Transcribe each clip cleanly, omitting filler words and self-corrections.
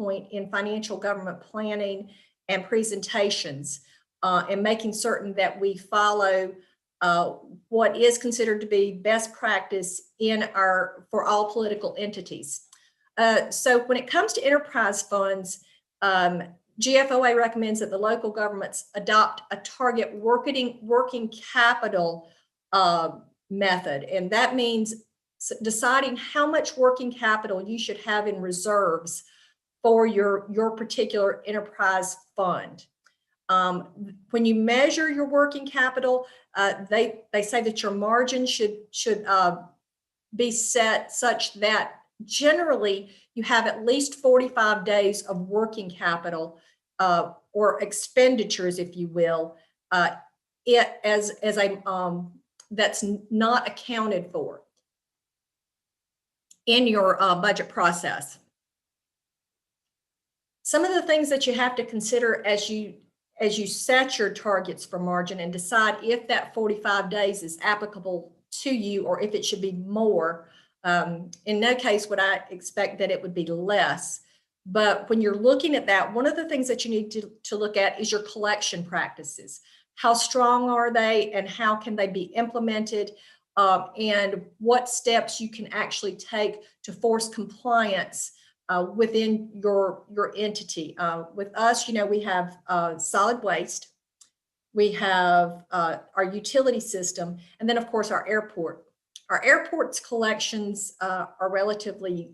point in financial government planning and presentations, and making certain that we follow what is considered to be best practice for all political entities. So when it comes to enterprise funds, GFOA recommends that the local governments adopt a target working capital method, and that means deciding how much working capital you should have in reserves for your particular enterprise fund. When you measure your working capital, they say that your margin should be set such that generally you have at least 45 days of working capital or expenditures, if you will, that's not accounted for in your budget process. Some of the things that you have to consider as you set your targets for margin and decide if that 45 days is applicable to you or if it should be more. In no case would I expect that it would be less. But when you're looking at that, one of the things that you need to look at is your collection practices. How strong are they and how can they be implemented? And what steps you can actually take to force compliance within your entity. With us, we have solid waste, we have our utility system, and then of course our airport. Our airport's collections are relatively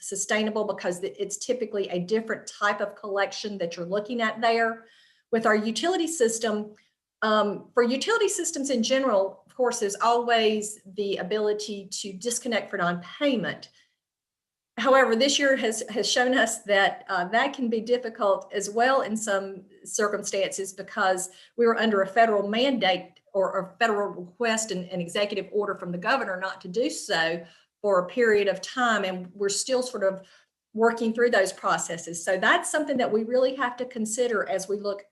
sustainable because it's typically a different type of collection that you're looking at there. With our utility system, for utility systems in general, of course, there's always the ability to disconnect for non-payment. However, this year has shown us that that can be difficult as well in some circumstances because we were under a federal mandate or a federal request and an executive order from the governor not to do so for a period of time, and we're still sort of working through those processes. So that's something that we really have to consider as we look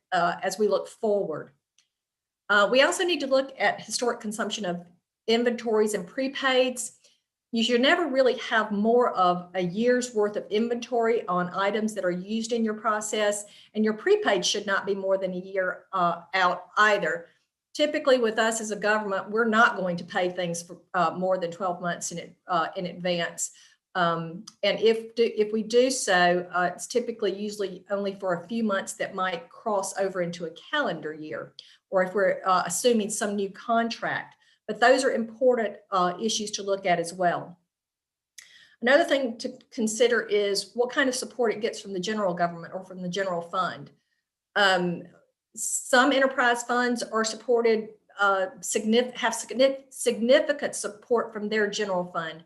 forward. We also need to look at historic consumption of inventories and prepaids. You should never really have more of a year's worth of inventory on items that are used in your process, and your prepaid should not be more than a year out either. Typically with us as a government, we're not going to pay things for more than 12 months in advance. And if we do so, it's typically usually only for a few months that might cross over into a calendar year, or if we're assuming some new contract. But those are important issues to look at as well. Another thing to consider is what kind of support it gets from the general government or from the general fund. Some enterprise funds are supported, have significant support from their general fund.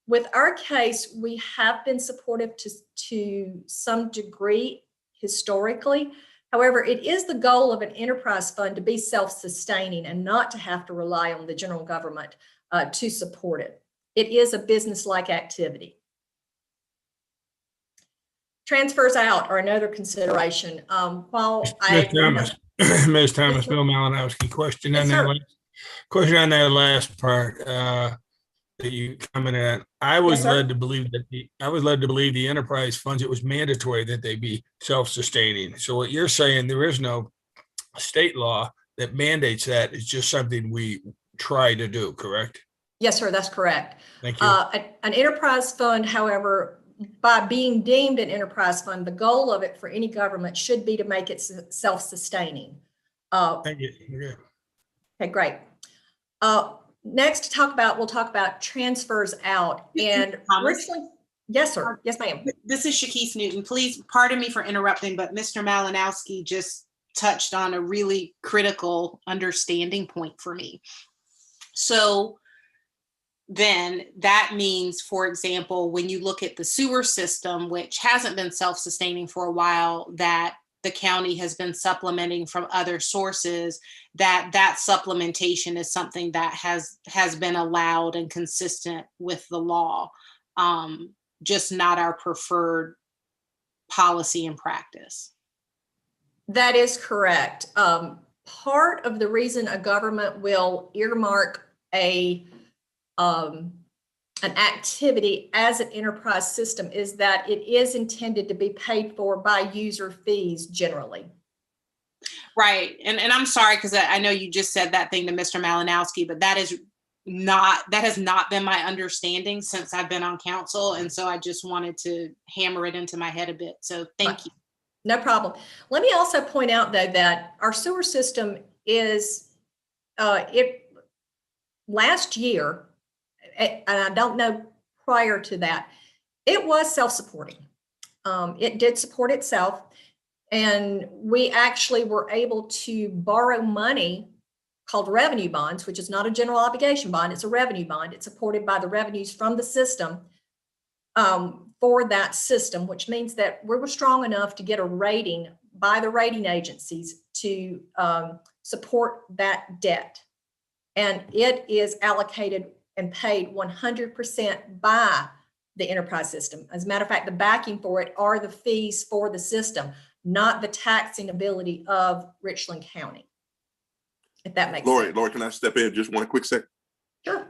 With our case, we have been supportive to some degree historically. However, it is the goal of an enterprise fund to be self-sustaining and not to have to rely on the general government to support it. It is a business-like activity. Transfers out are another consideration. Ms. Thomas, Bill Malinowski, question on that last part that you commented on. I was led to believe the enterprise funds, it was mandatory that they be self-sustaining. So what you're saying, there is no state law that mandates that. It's just something we try to do, correct? Yes, sir, that's correct. Thank you. An enterprise fund, however, by being deemed an enterprise fund, the goal of it for any government should be to make it self-sustaining. Thank you. Yeah. Okay, great. Next, we'll talk about transfers out. And originally, yes, sir. Yes, ma'am. This is Shakise Newton. Please pardon me for interrupting, but Mr. Malinowski just touched on a really critical understanding point for me. So then that means, for example, when you look at the sewer system, which hasn't been self-sustaining for a while, that the county has been supplementing from other sources, that supplementation is something that has been allowed and consistent with the law, just not our preferred policy and practice. That is correct. Part of the reason a government will earmark a an activity as an enterprise system is that it is intended to be paid for by user fees generally. Right. And I'm sorry, because I know you just said that thing to Mr. Malinowski, but that has not been my understanding since I've been on council. And so I just wanted to hammer it into my head a bit. So thank you. No problem. Let me also point out, though, that our sewer system is, last year, and I don't know prior to that, it was self-supporting. It did support itself, and we actually were able to borrow money called revenue bonds, which is not a general obligation bond, it's a revenue bond. It's supported by the revenues from the system for that system, which means that we were strong enough to get a rating by the rating agencies to support that debt. And it is allocated and paid 100% by the enterprise system. As a matter of fact, the backing for it are the fees for the system, not the taxing ability of Richland County. If that makes sense. Lori, can I step in just one quick second? Sure.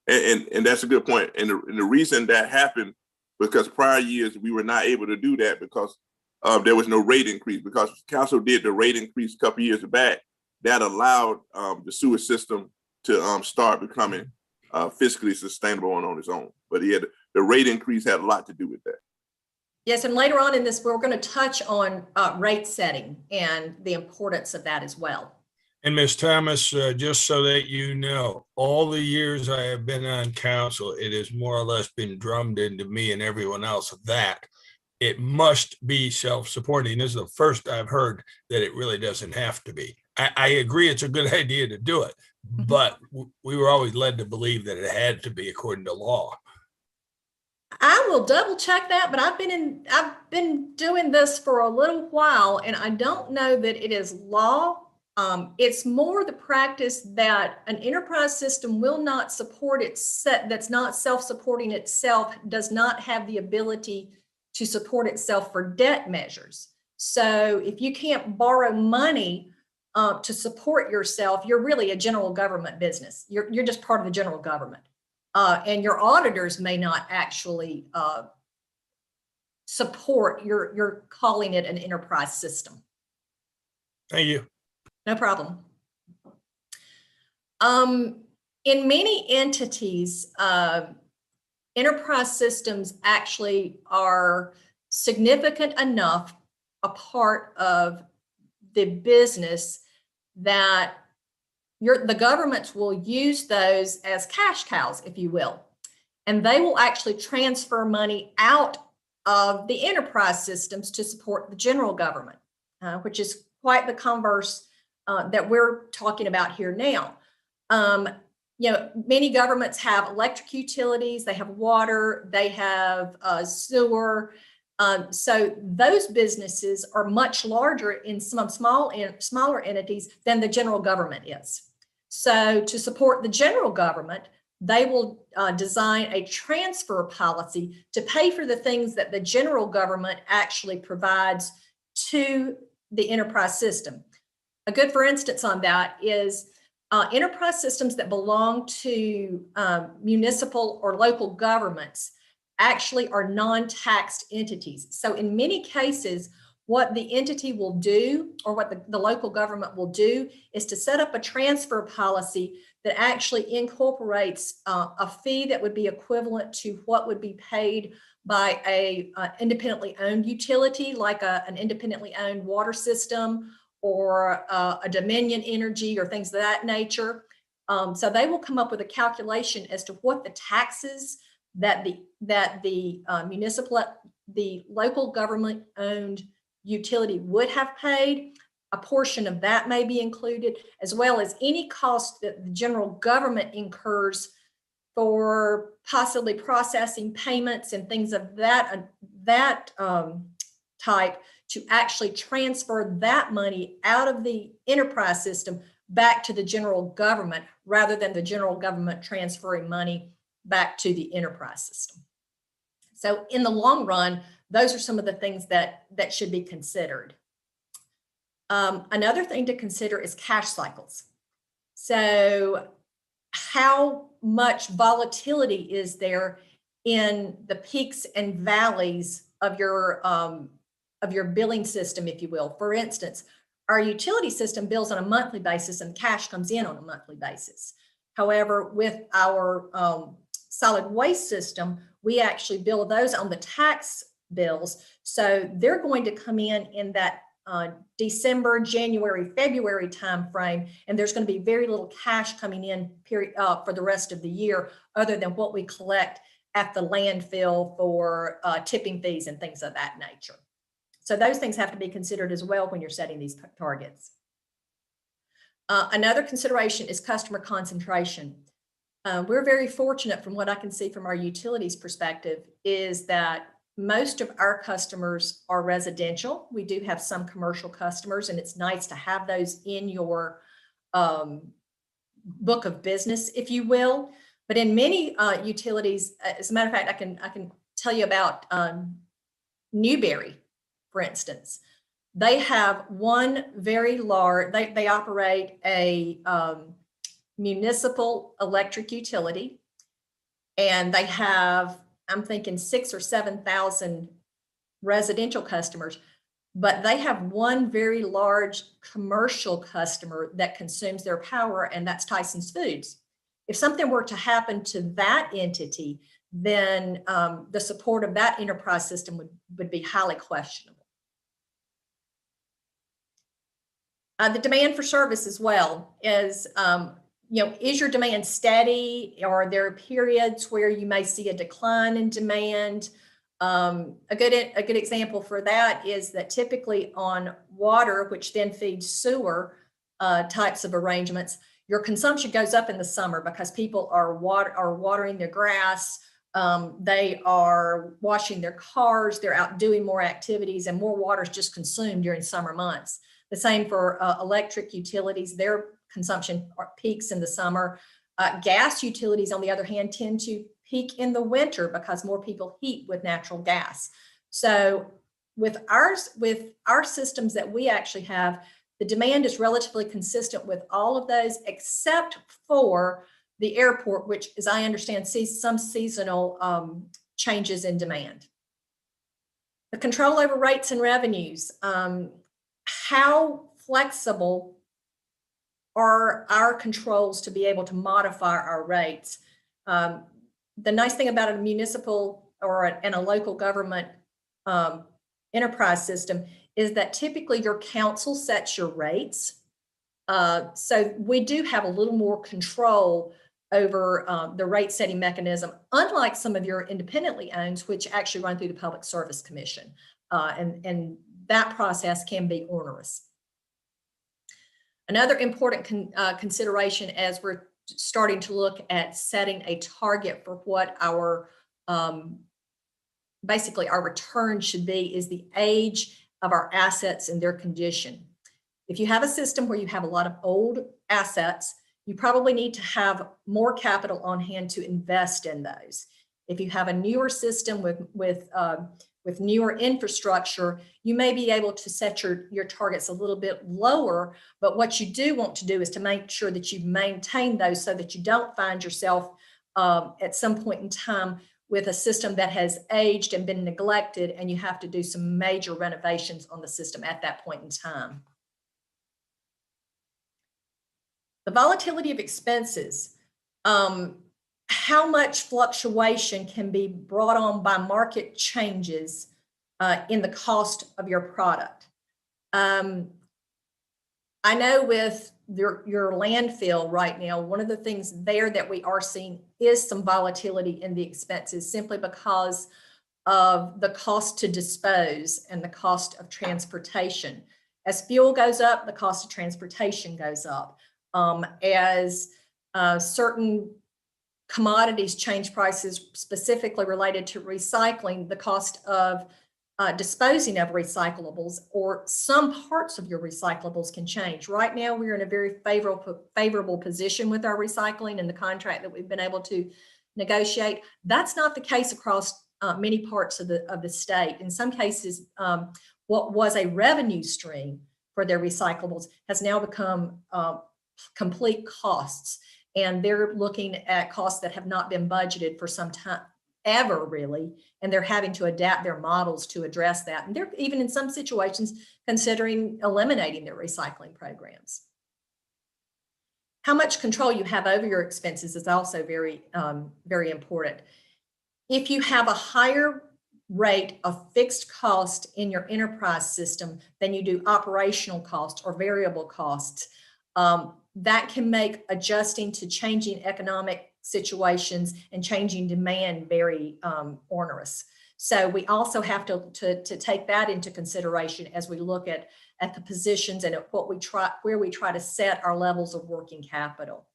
And that's a good point. And the reason that happened, because prior years we were not able to do that because there was no rate increase, because council did the rate increase a couple of years back. That allowed the sewer system to start becoming fiscally sustainable on its own. But the rate increase had a lot to do with that. Yes, and later on in this, we're going to touch on rate setting and the importance of that as well. And Ms. Thomas, just so that you know, all the years I have been on council, it has more or less been drummed into me and everyone else that it must be self-supporting. This is the first I've heard that it really doesn't have to be. I agree it's a good idea to do it, but we were always led to believe that it had to be according to law. I will double check that, but I've been doing this for a little while, and I don't know that it is law. It's more the practice that an enterprise system will not support that's not self-supporting itself, does not have the ability to support itself for debt measures. So if you can't borrow money to support yourself, you're really a general government business. You're just part of the general government. And your auditors may not actually support you're calling it an enterprise system. Thank you. No problem. In many entities, enterprise systems actually are significant enough a part of the business that the governments will use those as cash cows, if you will, and they will actually transfer money out of the enterprise systems to support the general government, which is quite the converse that we're talking about here now. Many governments have electric utilities, they have water, they have sewer. So those businesses are much larger in some smaller entities than the general government is. So to support the general government, they will design a transfer policy to pay for the things that the general government actually provides to the enterprise system. A good for instance on that is enterprise systems that belong to municipal or local governments actually are non-taxed entities. So in many cases, what the entity will do, or what the local government will do, is to set up a transfer policy that actually incorporates a fee that would be equivalent to what would be paid by a independently owned utility, like an independently owned water system or a Dominion Energy or things of that nature. So they will come up with a calculation as to what the taxes that the local government owned utility would have paid. A portion of that may be included, as well as any cost that the general government incurs for possibly processing payments and things of that type, to actually transfer that money out of the enterprise system back to the general government, rather than the general government transferring money back to the enterprise system. So in the long run, those are some of the things that should be considered. Another thing to consider is cash cycles. So how much volatility is there in the peaks and valleys of your billing system, if you will. For instance, our utility system bills on a monthly basis and cash comes in on a monthly basis. However, with our solid waste system, we actually bill those on the tax bills. So they're going to come in that December, January, February timeframe, and there's going to be very little cash coming in for the rest of the year, other than what we collect at the landfill for tipping fees and things of that nature. So those things have to be considered as well when you're setting these targets. Another consideration is customer concentration. We're very fortunate, from what I can see from our utilities perspective, is that most of our customers are residential. We do have some commercial customers, and it's nice to have those in your book of business, if you will. But in many utilities, as a matter of fact, I can tell you about Newberry, for instance. They have one very large, they operate a municipal electric utility, and they have, I'm thinking 6,000 or 7,000 residential customers, but they have one very large commercial customer that consumes their power, and that's Tyson's Foods. If something were to happen to that entity, then the support of that enterprise system would be highly questionable. The demand for service as well is, is your demand steady? Are there periods where you may see a decline in demand? A good example for that is that typically on water, which then feeds sewer types of arrangements, your consumption goes up in the summer because people are watering their grass, they are washing their cars, they're out doing more activities, and more water is just consumed during summer months. The same for electric utilities. Their consumption peaks in the summer. Gas utilities, on the other hand, tend to peak in the winter because more people heat with natural gas. So with our systems that we actually have, the demand is relatively consistent with all of those, except for the airport, which, as I understand, sees some seasonal changes in demand. The control over rates and revenues. How flexible are our controls to be able to modify our rates? The nice thing about a municipal and a local government enterprise system is that typically your council sets your rates. So we do have a little more control over the rate setting mechanism, unlike some of your independently owned, which actually run through the Public Service Commission. And that process can be onerous. Another important consideration as we're starting to look at setting a target for what our basically our return should be is the age of our assets and their condition. If you have a system where you have a lot of old assets, you probably need to have more capital on hand to invest in those. If you have a newer system with newer infrastructure, you may be able to set your targets a little bit lower, but what you do want to do is to make sure that you maintain those so that you don't find yourself at some point in time with a system that has aged and been neglected, and you have to do some major renovations on the system at that point in time. The volatility of expenses. How much fluctuation can be brought on by market changes in the cost of your product? I know with your landfill right now, one of the things there that we are seeing is some volatility in the expenses simply because of the cost to dispose and the cost of transportation. As fuel goes up, the cost of transportation goes up. As certain commodities change prices specifically related to recycling, the cost of disposing of recyclables or some parts of your recyclables can change. Right now, we're in a very favorable position with our recycling and the contract that we've been able to negotiate. That's not the case across many parts of the state. In some cases, what was a revenue stream for their recyclables has now become complete costs. and they're looking at costs that have not been budgeted for some time, ever really, and they're having to adapt their models to address that. And they're even in some situations considering eliminating their recycling programs. How much control you have over your expenses is also very, very important. If you have a higher rate of fixed cost in your enterprise system than you do operational costs or variable costs, that can make adjusting to changing economic situations and changing demand very onerous. So we also have to take that into consideration as we look at the positions and at where we try to set our levels of working capital.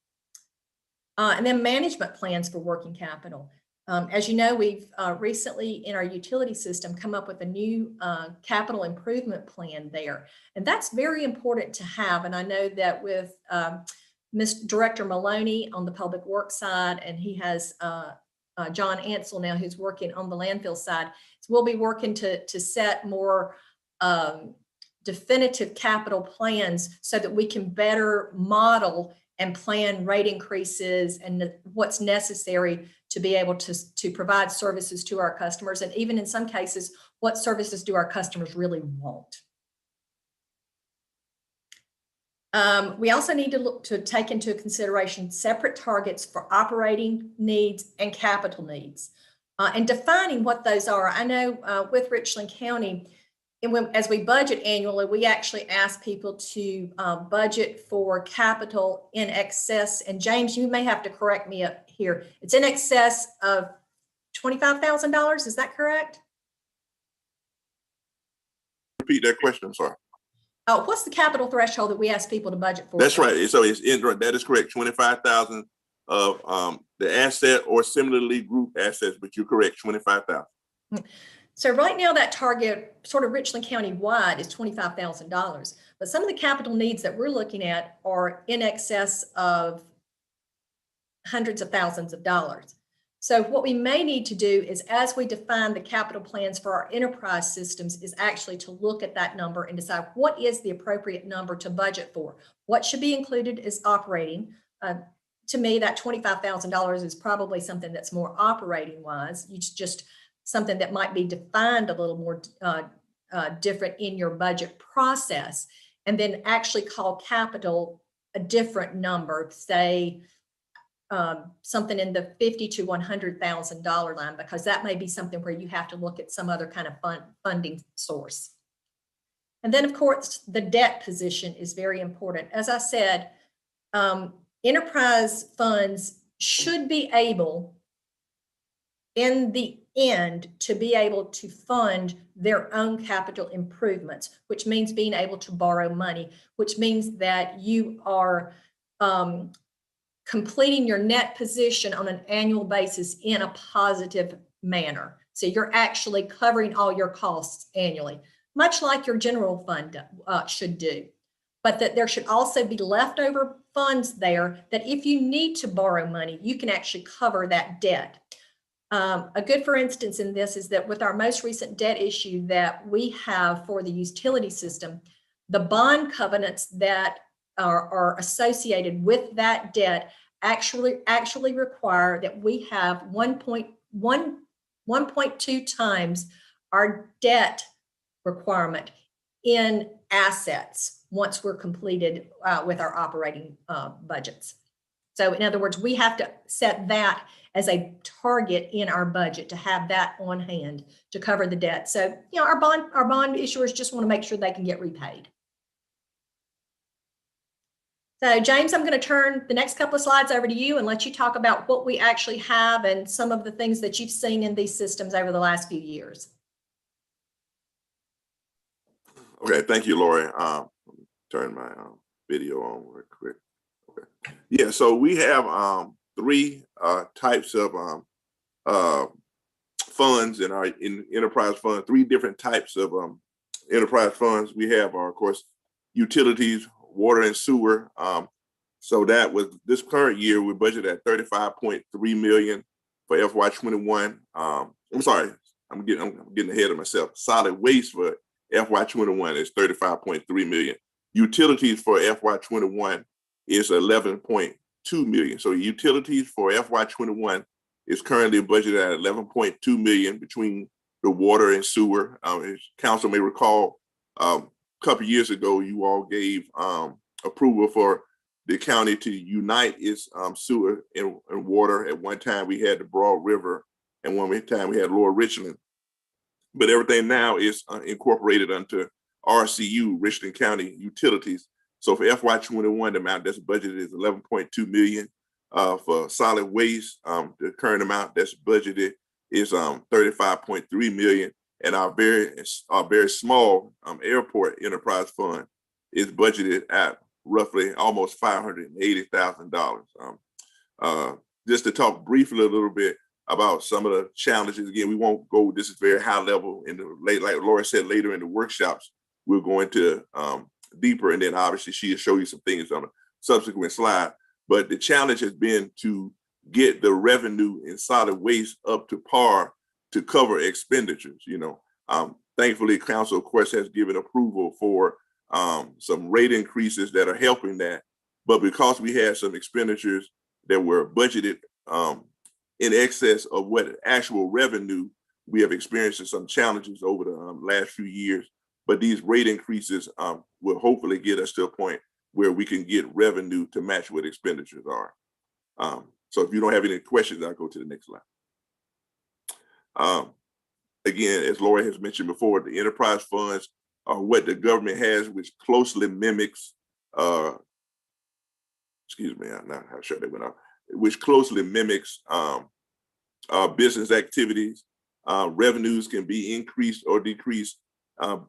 And then management plans for working capital. As you know, we've recently in our utility system come up with a new capital improvement plan there. And that's very important to have. And I know that with Ms. Director Maloney on the public works side, and he has John Ansel now who's working on the landfill side. So we'll be working to set more definitive capital plans so that we can better model and plan rate increases and what's necessary to be able to provide services to our customers. And even in some cases, what services do our customers really want? We also need to look to take into consideration separate targets for operating needs and capital needs and defining what those are. I know with Richland County, as we budget annually, we actually ask people to budget for capital in excess. And James, you may have to correct me up here. It's in excess of $25,000. Is that correct? Repeat that question. I'm sorry. What's the capital threshold that we ask people to budget for? That's right. So that is correct. 25,000 of the asset or similarly grouped assets, but you're correct. 25,000. So right now that target sort of Richland County wide is $25,000, but some of the capital needs that we're looking at are in excess of hundreds of thousands of dollars. So what we may need to do is, as we define the capital plans for our enterprise systems, is actually to look at that number and decide what is the appropriate number to budget for. What should be included is operating. To me, that $25,000 is probably something that's more operating wise. It's just something that might be defined a little more different in your budget process, and then actually call capital a different number, say something in the $50,000 to $100,000 line, because that may be something where you have to look at some other kind of funding source. And then of course, the debt position is very important. As I said, enterprise funds should be able, in the end, to be able to fund their own capital improvements, which means being able to borrow money, which means that you are completing your net position on an annual basis in a positive manner. So you're actually covering all your costs annually, much like your general fund should do. But that there should also be leftover funds there that if you need to borrow money, you can actually cover that debt. A good for instance in this is that with our most recent debt issue that we have for the utility system, the bond covenants that are associated with that debt actually require that we have 1.2 times our debt requirement in assets once we're completed with our operating budgets. So in other words, we have to set that as a target in our budget to have that on hand to cover the debt. So, you know, our bond issuers just want to make sure they can get repaid. So James, I'm going to turn the next couple of slides over to you and let you talk about what we actually have and some of the things that you've seen in these systems over the last few years. Okay, thank you, Lori. Turn my video on real quick. Okay. Yeah, so we have three types of funds in enterprise fund, three different types of enterprise funds. We have, of course, utilities, water and sewer. So that was this current year, we budgeted at $35.3 million for FY21. I'm sorry, I'm getting ahead of myself. Solid waste for FY21 is $35.3 million. Utilities for FY21 is $11.3 million. So utilities for FY21 is currently budgeted at 11.2 million between the water and sewer. As council may recall, a couple of years ago, you all gave approval for the county to unite its sewer and water. At one time, we had the Broad River, and one time we had Lower Richland. But everything now is incorporated onto RCU, Richland County Utilities. So for FY21, the amount that's budgeted is 11.2 million. For solid waste, the current amount that's budgeted is 35.3 million. And our very small airport enterprise fund is budgeted at roughly almost $580,000. Just to talk briefly a little bit about some of the challenges. Again, we won't go, this is very high level in the late, like Laura said, later in the workshops, we'll go into deeper, and then obviously she'll show you some things on a subsequent slide. But the challenge has been to get the revenue in solid waste up to par to cover expenditures. Thankfully, council, of course, has given approval for some rate increases that are helping that. But because we had some expenditures that were budgeted in excess of what actual revenue, we have experienced some challenges over the last few years. But these rate increases will hopefully get us to a point where we can get revenue to match what expenditures are. So if you don't have any questions, I'll go to the next slide. Again, as Laura has mentioned before, the enterprise funds are what the government has, which closely mimics, excuse me, I'm not sure that went off, which closely mimics business activities. Revenues can be increased or decreased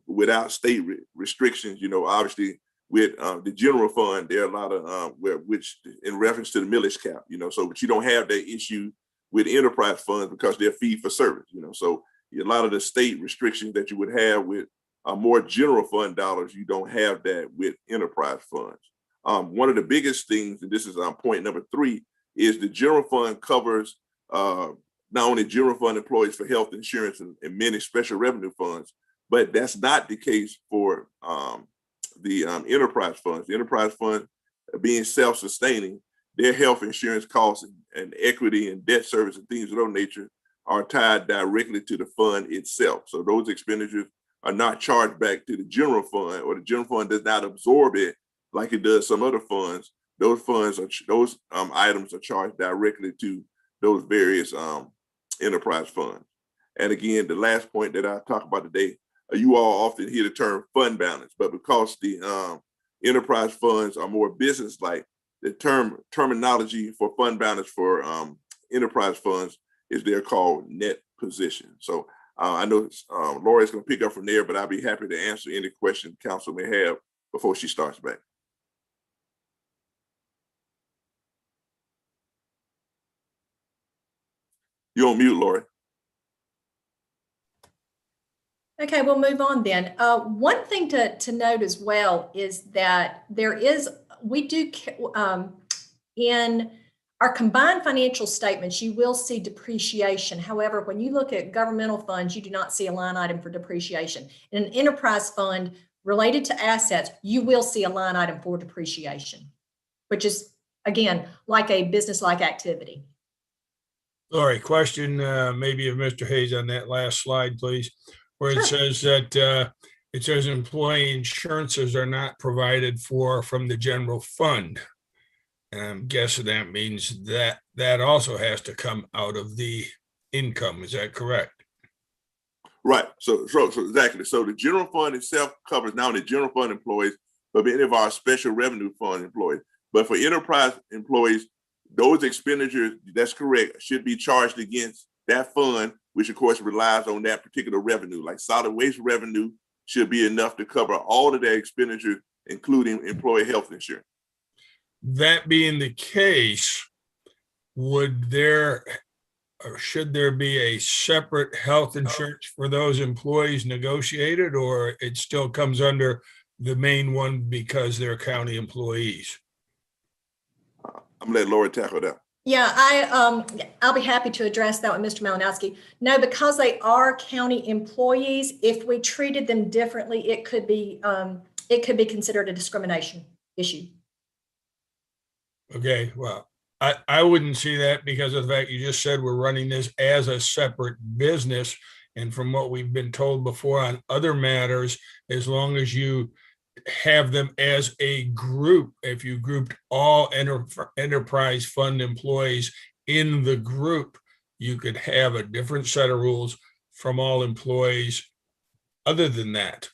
without state restrictions. Obviously with the general fund, there are a lot of which in reference to the millage cap, but you don't have that issue with enterprise funds because they're fee for service, so a lot of the state restrictions that you would have with more general fund dollars, you don't have that with enterprise funds. One of the biggest things, and this is point number 3, is the general fund covers not only general fund employees for health insurance and many special revenue funds, but that's not the case for the enterprise funds. The enterprise fund being self-sustaining, their health insurance costs and equity and debt service and things of that nature are tied directly to the fund itself. So those expenditures are not charged back to the general fund, or the general fund does not absorb it like it does some other funds. Those funds are items are charged directly to those various enterprise funds. And again, the last point that I talk about today, you all often hear the term fund balance, but because the enterprise funds are more business-like, the terminology for fund balance for enterprise funds is they're called net position. So I know Laura is going to pick up from there, but I'll be happy to answer any question council may have before she starts back. You're on mute, Laura. Okay, we'll move on then. One thing to note as well is that we do, in our combined financial statements, you will see depreciation. However, when you look at governmental funds, you do not see a line item for depreciation. In an enterprise fund related to assets, you will see a line item for depreciation, which is, again, like a business-like activity. Lori, question maybe of Mr. Hayes on that last slide, please, where it Sure. says that it says employee insurances are not provided for from the general fund. And I'm guessing that means that that also has to come out of the income. Is that correct? Right. So exactly. So the general fund itself covers not only general fund employees, but many of our special revenue fund employees. But for enterprise employees, those expenditures, that's correct, should be charged against that fund, which of course relies on that particular revenue. Like solid waste revenue should be enough to cover all of their expenditures, including employee health insurance. That being the case, would there or should there be a separate health insurance for those employees negotiated, or it still comes under the main one because they're county employees? I'm gonna let Laura tackle that. Yeah, I'll be happy to address that with Mr. Malinowski. No, because they are county employees, if we treated them differently, it could be considered a discrimination issue. Okay, well, I wouldn't see that because of the fact you just said we're running this as a separate business. And from what we've been told before on other matters, as long as you have them as a group, if you grouped all enterprise fund employees in the group, you could have a different set of rules from all employees. Other than that,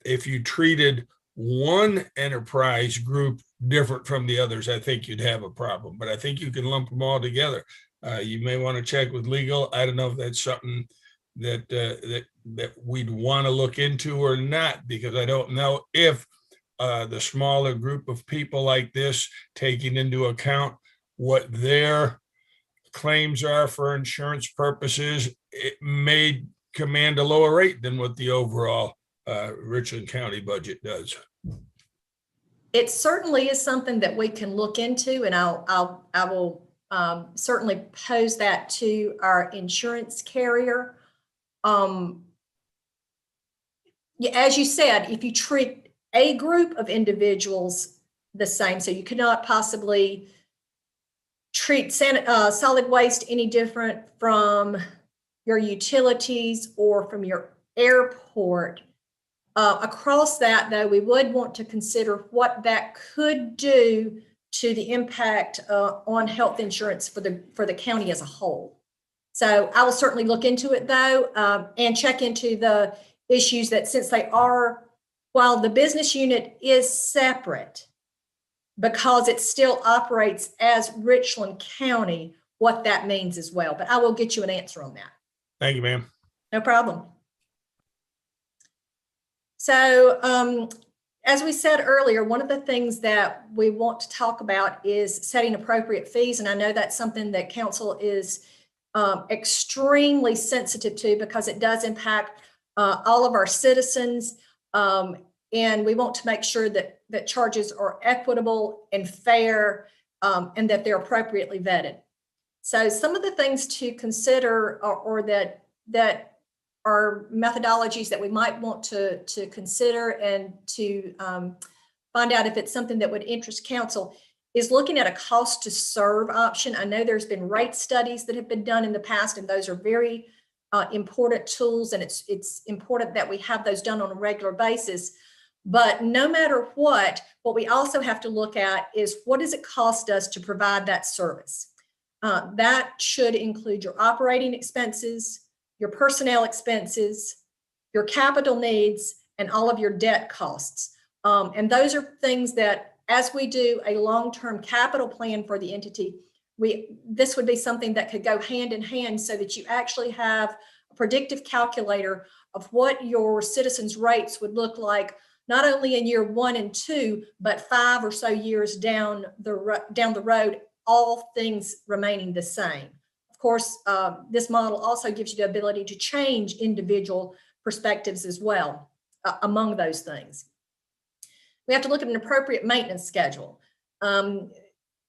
if you treated one enterprise group different from the others, I think you'd have a problem. But I think you can lump them all together. You may want to check with legal. I don't know if that's something that we'd want to look into or not, because I don't know if the smaller group of people like this, taking into account what their claims are for insurance purposes, it may command a lower rate than what the overall Richland County budget does. It certainly is something that we can look into, and I will certainly pose that to our insurance carrier. As you said, if you treat a group of individuals the same, so you could not possibly treat solid waste any different from your utilities or from your airport. Across that, though, we would want to consider what that could do to the impact on health insurance for the county as a whole. So I will certainly look into it, though, and check into the issues that, since they are, while the business unit is separate, because it still operates as Richland County, what that means as well. But I will get you an answer on that. Thank you, ma'am. No problem. So as we said earlier, one of the things that we want to talk about is setting appropriate fees. And I know that's something that council is extremely sensitive to, because it does impact all of our citizens. And we want to make sure that charges are equitable and fair, and that they're appropriately vetted. So some of the things to consider or that are methodologies that we might want to consider and to find out if it's something that would interest council is looking at a cost to serve option. I know there's been rate studies that have been done in the past, and those are very important tools, and it's important that we have those done on a regular basis. But no matter what we also have to look at is, what does it cost us to provide that service? That should include your operating expenses, your personnel expenses, your capital needs, and all of your debt costs. And those are things that, as we do a long-term capital plan for the entity, this would be something that could go hand in hand, so that you actually have a predictive calculator of what your citizens' rates would look like, not only in year 1 and 2, but 5 or so years down the road, all things remaining the same. Of course, this model also gives you the ability to change individual perspectives as well, among those things. We have to look at an appropriate maintenance schedule.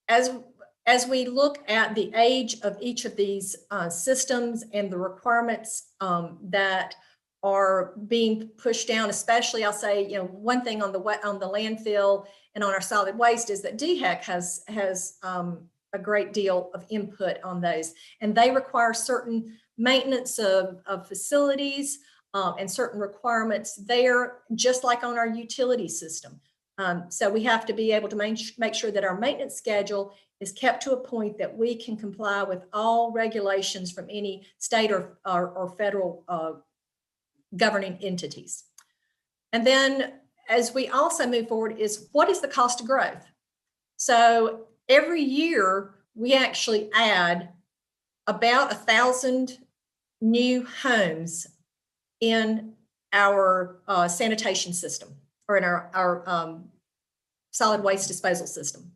As we look at the age of each of these systems and the requirements that are being pushed down, especially, I'll say, one thing on the landfill and on our solid waste is that DHEC has a great deal of input on those, and they require certain maintenance of facilities and certain requirements there, just like on our utility system. So we have to be able to make sure that our maintenance schedule is kept to a point that we can comply with all regulations from any state or federal governing entities. And then, as we also move forward, is what is the cost of growth? So every year we actually add about 1,000 new homes in our sanitation system, or in our solid waste disposal system.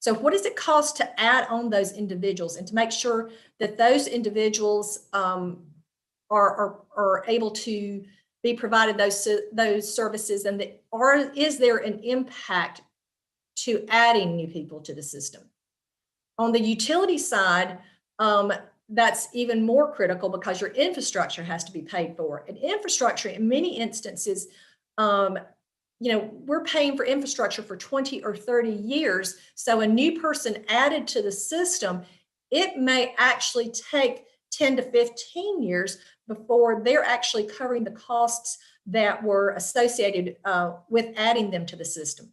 So what does it cost to add on those individuals, and to make sure that those individuals are able to be provided those services, and is there an impact to adding new people to the system? On the utility side, that's even more critical, because your infrastructure has to be paid for. And infrastructure, in many instances, we're paying for infrastructure for 20 or 30 years. So a new person added to the system, it may actually take 10 to 15 years before they're actually covering the costs that were associated with adding them to the system.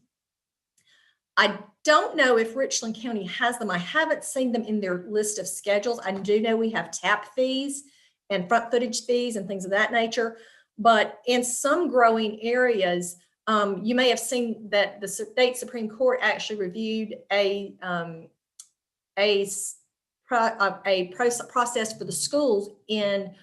I don't know if Richland County has them. I haven't seen them in their list of schedules. I do know we have tap fees and front footage fees and things of that nature. But in some growing areas, you may have seen that the state Supreme Court actually reviewed a process for the schools in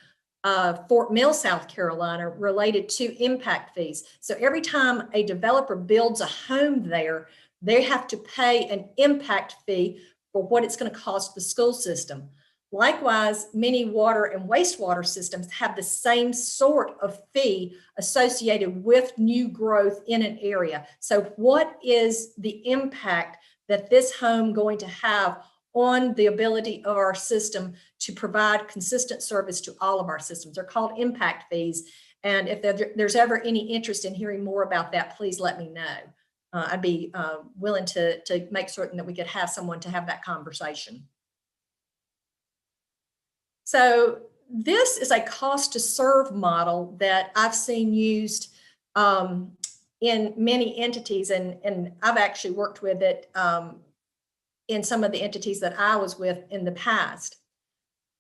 Fort Mill, South Carolina, related to impact fees. So every time a developer builds a home there, they have to pay an impact fee for what it's going to cost the school system. Likewise, many water and wastewater systems have the same sort of fee associated with new growth in an area. So what is the impact that this home going to have on the ability of our system to provide consistent service to all of our systems? They're called impact fees. And if there's ever any interest in hearing more about that, please let me know. I'd be willing to make certain that we could have someone to have that conversation. So this is a cost to serve model that I've seen used in many entities, and I've actually worked with it in some of the entities that I was with in the past.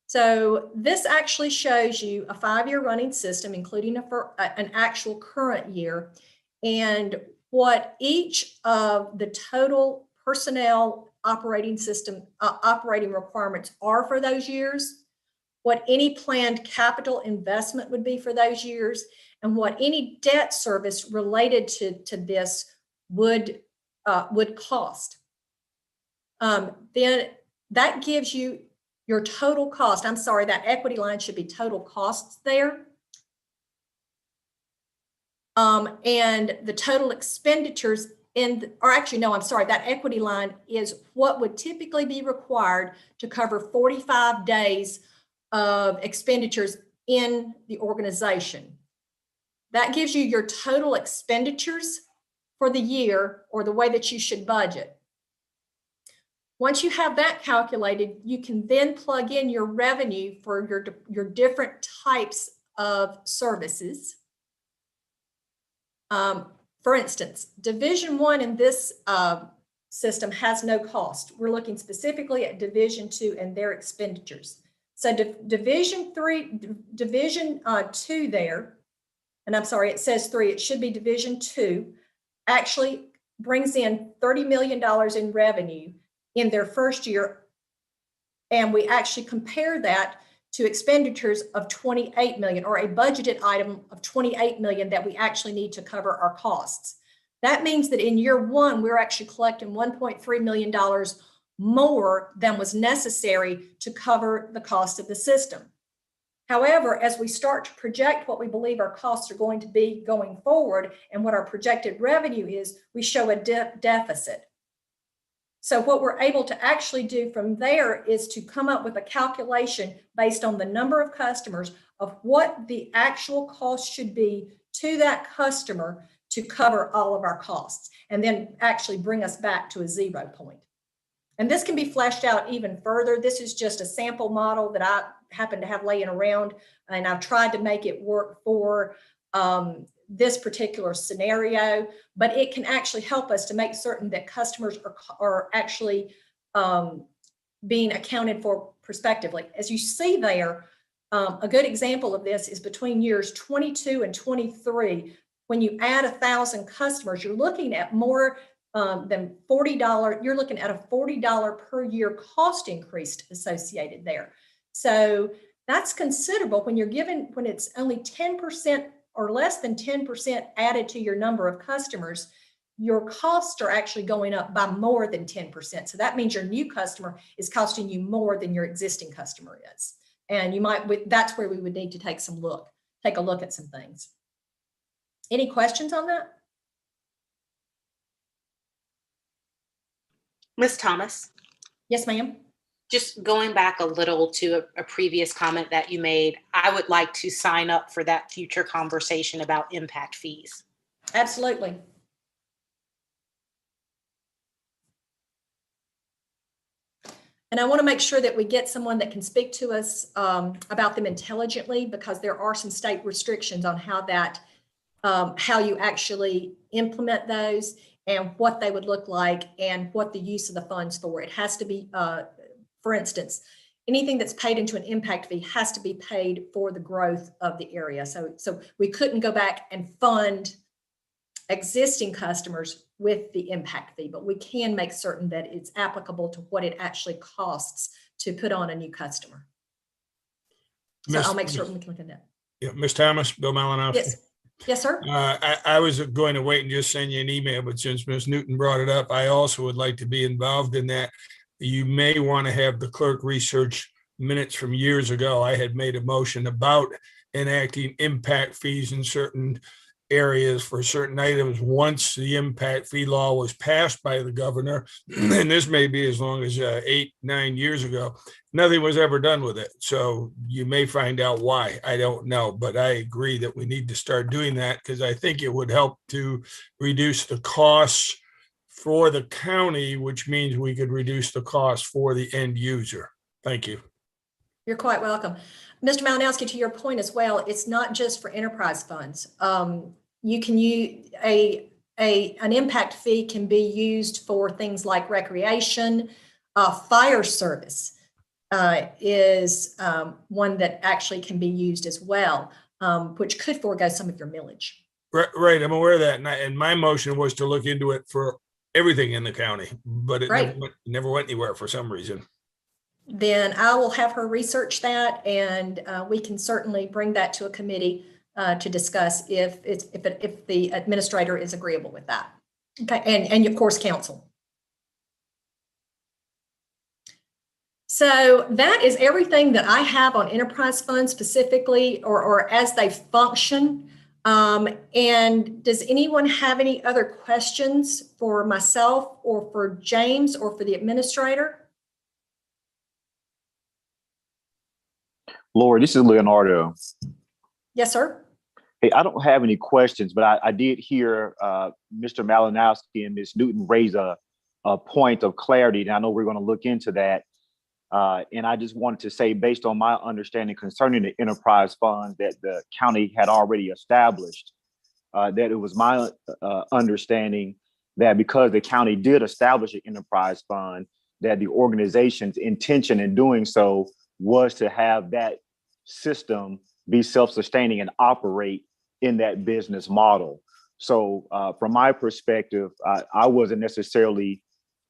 So this actually shows you a 5-year running system, including an actual current year, and what each of the total personnel operating system operating requirements are for those years, what any planned capital investment would be for those years, and what any debt service related to this would cost. Then that gives you your total cost. I'm sorry, that equity line should be total costs there. And the total expenditures that equity line is what would typically be required to cover 45 days of expenditures in the organization. That gives you your total expenditures for the year, or the way that you should budget. Once you have that calculated, you can then plug in your revenue for your different types of services. For instance, Division 1 in this system has no cost. We're looking specifically at Division 2 and their expenditures. So Division 2 there, and I'm sorry, it says 3, it should be Division 2, actually brings in $30 million in revenue in their first year. And we actually compare that to expenditures of 28 million, or a budgeted item of 28 million that we actually need to cover our costs. That means that in year 1, we're actually collecting $1.3 million more than was necessary to cover the cost of the system. However, as we start to project what we believe our costs are going to be going forward and what our projected revenue is, we show a deficit. So what we're able to actually do from there is to come up with a calculation based on the number of customers of what the actual cost should be to that customer to cover all of our costs, and then actually bring us back to a 0 point. And this can be fleshed out even further. This is just a sample model that I happen to have laying around, and I've tried to make it work for this particular scenario, but it can actually help us to make certain that customers are actually being accounted for prospectively. As you see there, a good example of this is between years 22 and 23. When you add 1,000 customers, you're looking at more than $40. You're looking at a $40 per year cost increase associated there. So that's considerable when it's only 10% or less than 10% added to your number of customers. Your costs are actually going up by more than 10%. So that means your new customer is costing you more than your existing customer is. And that's where we would need to take a look at some things. Any questions on that? Ms. Thomas? Yes, ma'am. Just going back a little to a previous comment that you made, I would like to sign up for that future conversation about impact fees. Absolutely. And I want to make sure that we get someone that can speak to us about them intelligently, because there are some state restrictions on how that, how you actually implement those and what they would look like and what the use of the funds for. It has to be, for instance, anything that's paid into an impact fee has to be paid for the growth of the area. So we couldn't go back and fund existing customers with the impact fee, but we can make certain that it's applicable to what it actually costs to put on a new customer. So I'll make certain we can look at that. Yeah, Ms. Thomas, Bill Malinowski. Yes. Yes, sir. I was going to wait and just send you an email, but since Ms. Newton brought it up, I also would like to be involved in that. You may want to have the clerk research minutes from years ago. I had made a motion about enacting impact fees in certain areas for certain items once the impact fee law was passed by the governor, and this may be as long as 8-9 years ago. Nothing was ever done with it. So you may find out why. I don't know, but I agree that we need to start doing that, because I think it would help to reduce the costs for the county, which means we could reduce the cost for the end user. Thank you. You're quite welcome. Mr. Malinowski, to your point as well, it's not just for enterprise funds. You can use an impact fee can be used for things like recreation. Fire service is one that actually can be used as well, which could forego some of your millage. Right, I'm aware of that, and my motion was to look into it for everything in the county, but it never went anywhere for some reason. Then I will have her research that, and we can certainly bring that to a committee to discuss if the administrator is agreeable with that. Okay, and of course, council. So that is everything that I have on enterprise funds specifically, or as they function. And does anyone have any other questions for myself or for James or for the administrator? Lori, this is Leonardo. Yes, sir. Hey, I don't have any questions, but I did hear Mr. Malinowski and Ms. Newton raise a point of clarity, and I know we're going to look into that. And I just wanted to say, based on my understanding concerning the enterprise fund that the county had already established, that it was my understanding that because the county did establish an enterprise fund, that the organization's intention in doing so was to have that system be self-sustaining and operate in that business model. So from my perspective, I wasn't necessarily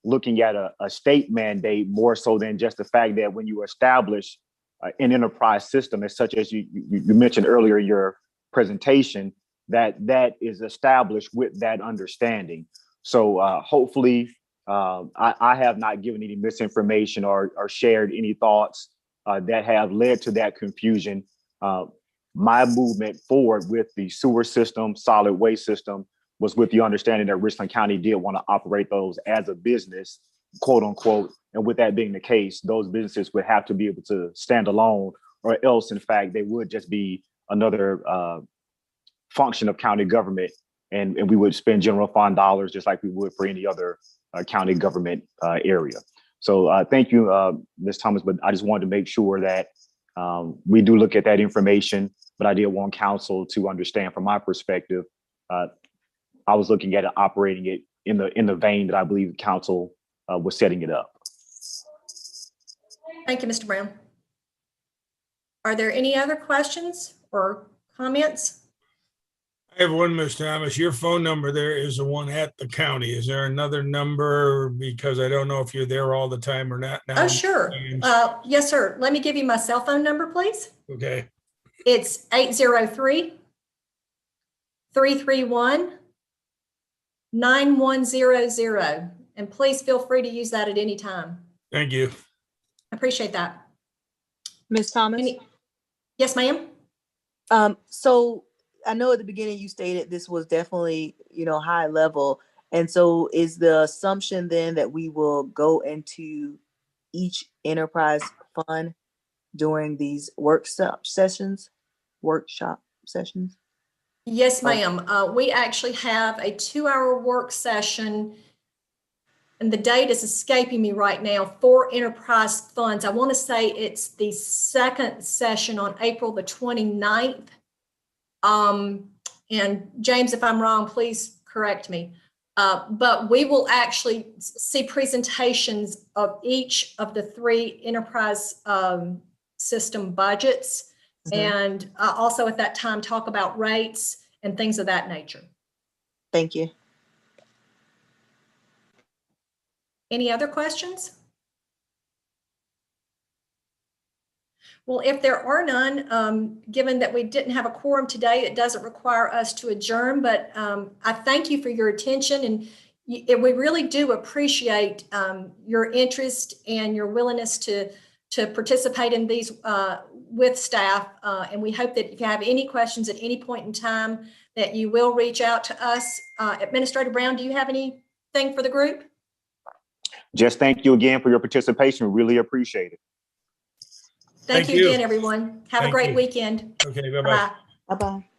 looking at a state mandate, more so than just the fact that when you establish an enterprise system, as such as you mentioned earlier in your presentation, that is established with that understanding. So hopefully I have not given any misinformation or shared any thoughts that have led to that confusion. My movement forward with the sewer system, solid waste system, was with the understanding that Richland County did want to operate those as a business, quote unquote. And with that being the case, those businesses would have to be able to stand alone, or else, in fact, they would just be another function of county government. And we would spend general fund dollars just like we would for any other county government area. So thank you, Ms. Thomas, but I just wanted to make sure that we do look at that information, but I did want council to understand from my perspective, I was looking at it, operating it in the vein that I believe the council was setting it up. Thank you, Mr. Brown. Are there any other questions or comments? I have one, Ms. Thomas. Your phone number there is the one at the county. Is there another number? Because I don't know if you're there all the time or not now. Oh, sure. Yes, sir. Let me give you my cell phone number, please. Okay. It's 803-331-9100. And please feel free to use that at any time. Thank you. I appreciate that. Ms. Thomas? Yes, ma'am. So I know at the beginning you stated this was definitely, high level. And so is the assumption then that we will go into each enterprise fund during these workshop sessions? Yes, ma'am. We actually have a 2-hour work session and the date is escaping me right now, for enterprise funds. I want to say it's the second session on April the 29th. And James, if I'm wrong, please correct me. But we will actually see presentations of each of the 3 enterprise system budgets. And also at that time, talk about rates and things of that nature. Thank you. Any other questions? Well, if there are none, given that we didn't have a quorum today, it doesn't require us to adjourn, but I thank you for your attention, and we really do appreciate your interest and your willingness to participate in these with staff. And we hope that if you have any questions at any point in time, that you will reach out to us. Administrator Brown, do you have anything for the group? Just thank you again for your participation. Really appreciate it. Thank you again, everyone. Have a great weekend. Okay, bye-bye. Bye. Bye-bye.